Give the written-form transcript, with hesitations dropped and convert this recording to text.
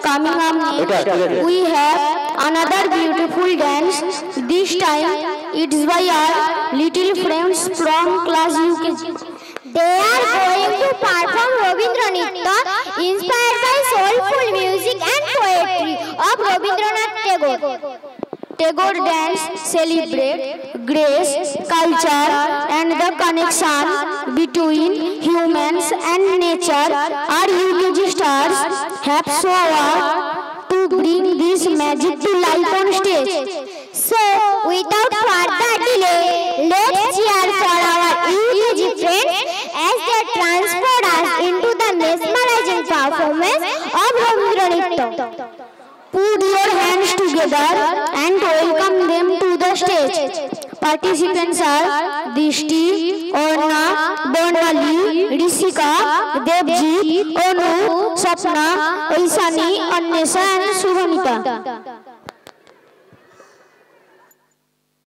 coming up next. We have another beautiful dance. This time it's by our little friends from class UKG. They are going to perform Rabindra Nitya inspired by soulful music and poetry of Rabindranath Tagore. Tagore dance celebrate grace, culture and the connection between humans and nature. Our UKG stars have sworn to bring this magic to life on stage. So, without further delay, let's cheer for our UKG friends as they transport us into the mesmerizing performance of Rabindra Nitya. Put your hands together and welcome them to the stage. Participants are Dishti, Orna, Bonali, Rishika, Devjit, Onu, Sapna, Aisani, Annesa and Shubhamita.